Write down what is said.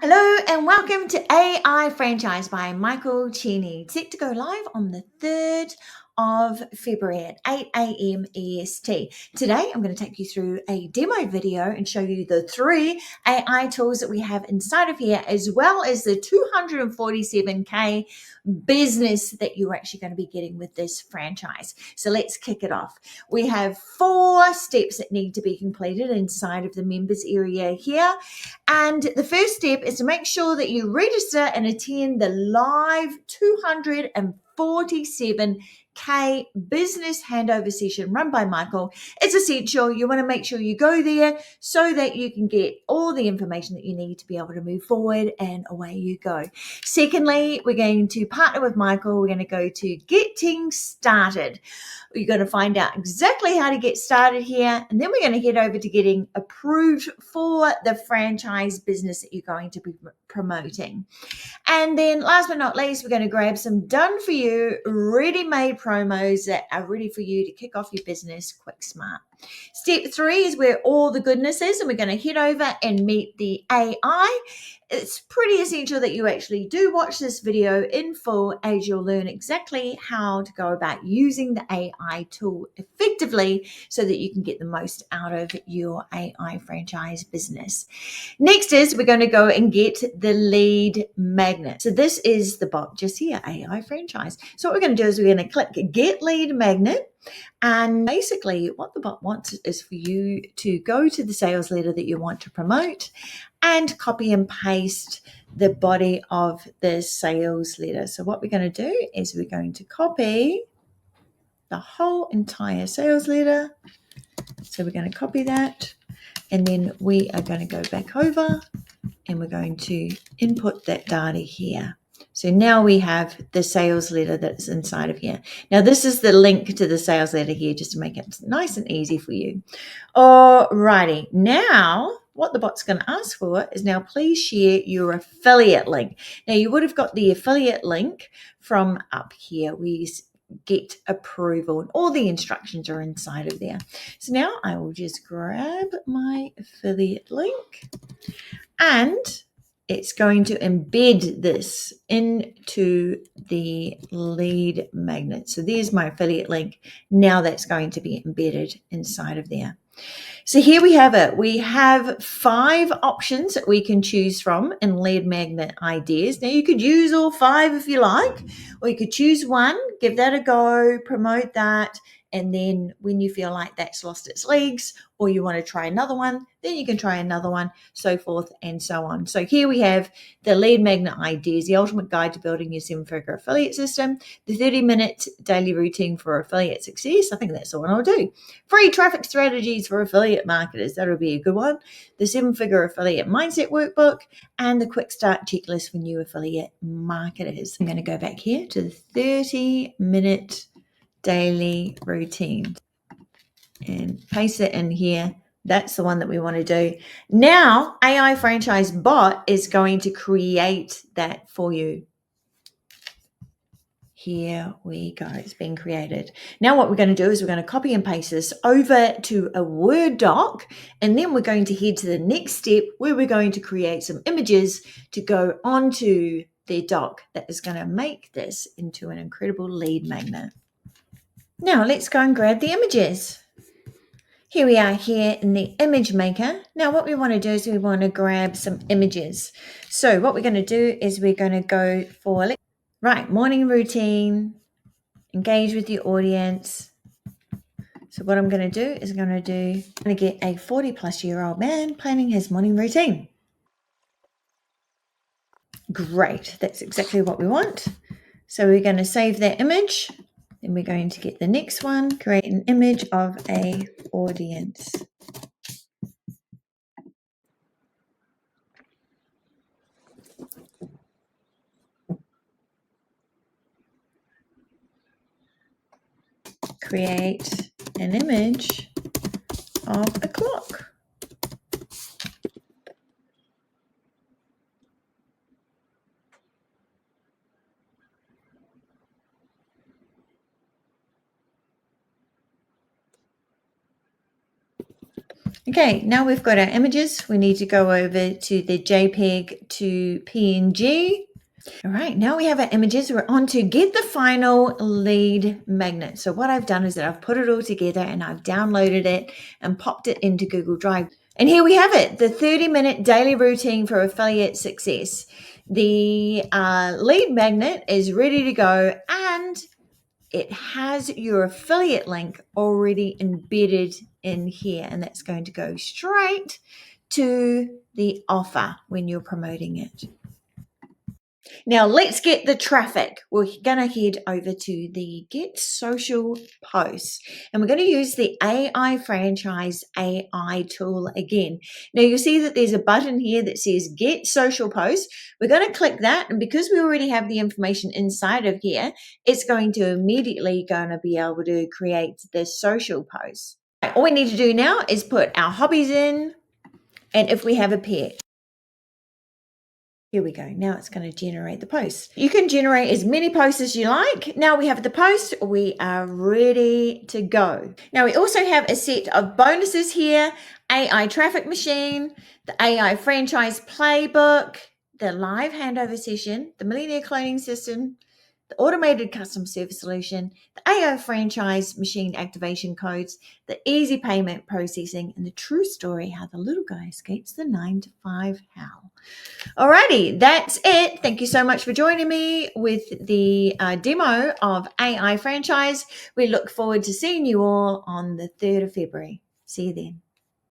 Hello and welcome to AI Franchise by Michael Cheney. Set to go live on the 3rd of February at 8 a.m. EST. Today, I'm going to take you through a demo video and show you the 3 AI tools that we have inside of here, as well as the 247K business that you're actually going to be getting with this franchise. So let's kick it off. We have 4 steps that need to be completed inside of the members area here. And the first step is to make sure that you register and attend the live 247K business handover session run by Michael. It's essential. You want to make sure you go there so that you can get all the information that you need to be able to move forward, and away you go. Secondly, we're going to partner with Michael. We're going to go to Getting Started. You're going to find out exactly how to get started here, and then we're going to head over to getting approved for the franchise business that you're going to be promoting. And then last but not least, we're going to grab some done for you, ready-made promos that are ready for you to kick off your business quick, smart. Step 3 is where all the goodness is, and we're going to head over and meet the AI. It's pretty essential that you actually do watch this video in full, as you'll learn exactly how to go about using the AI tool effectively so that you can get the most out of your AI franchise business. Next is we're going to go and get the lead magnet. So this is the bot just here, AI franchise. So what we're going to do is we're going to click Get Lead Magnet. And basically what the bot wants is for you to go to the sales letter that you want to promote and copy and paste the body of the sales letter. So what we're going to do is we're going to copy the whole entire sales letter. So we're going to copy that, and then we are going to go back over and we're going to input that data here. So now we have the sales letter that's inside of here. Now this is the link to the sales letter here, just to make it nice and easy for you. Alrighty, now what the bot's going to ask for is now please share your affiliate link. Now you would have got the affiliate link from up here. We get approval and all the instructions are inside of there. So now I will just grab my affiliate link, and it's going to embed this into the lead magnet. So there's my affiliate link. Now that's going to be embedded inside of there. So here we have it. We have 5 options that we can choose from in lead magnet ideas. Now you could use all 5 if you like, or you could choose one, give that a go, promote that, and then when you feel like that's lost its legs or you want to try another one, then you can try another one, so forth and so on. So here we have the lead magnet ideas, the ultimate guide to building your 7-figure affiliate system, the 30-minute daily routine for affiliate success. I think that's the one I'll do. Free traffic strategies for affiliate marketers. That'll be a good one. The 7-figure affiliate mindset workbook, and the quick start checklist for new affiliate marketers. I'm going to go back here to the 30-minute daily routine and paste it in here. That's the one that we want to do. Now, AI Franchise Bot is going to create that for you. Here we go. It's been created. Now what we're going to do is we're going to copy and paste this over to a Word doc, and then we're going to head to the next step where we're going to create some images to go onto the doc that is going to make this into an incredible lead magnet. Now let's go and grab the images. Here we are here in the image maker. Now what we want to do is we want to grab some images. So what we're going to do is we're going to go for, right, morning routine, engage with your audience. So what I'm going to do is I'm going to get a 40-plus-year-old man planning his morning routine. Great, that's exactly what we want. So we're going to save that image. Then we're going to get the next one, create an image of a audience. Create an image of a clock. Okay, now we've got our images. We need to go over to the JPEG to PNG. All right, now we have our images. We're on to get the final lead magnet. So what I've done is that I've put it all together and I've downloaded it and popped it into Google Drive. And here we have it, the 30-minute daily routine for affiliate success. The lead magnet is ready to go, and it has your affiliate link already embedded in here, and that's going to go straight to the offer when you're promoting it. Now let's get the traffic. We're going to head over to the Get Social Posts, and we're going to use the AI Franchise AI tool again. Now you'll see that there's a button here that says Get Social Posts. We're going to click that, and because we already have the information inside of here, it's going to immediately be able to create the social post. All we need to do now is put our hobbies in, and if we have a pet. Here we go. Now it's going to generate the post. You can generate as many posts as you like. Now we have the post. We are ready to go. Now we also have a set of bonuses here. AI traffic machine, the AI franchise playbook, the live handover session, the millionaire cloning system, the automated custom service solution, the AI franchise machine activation codes, the easy payment processing, and the true story how the little guy escapes the 9-to-5 hell. Alrighty, that's it. Thank you so much for joining me with the demo of AI Franchise. We look forward to seeing you all on the 3rd of February. See you then.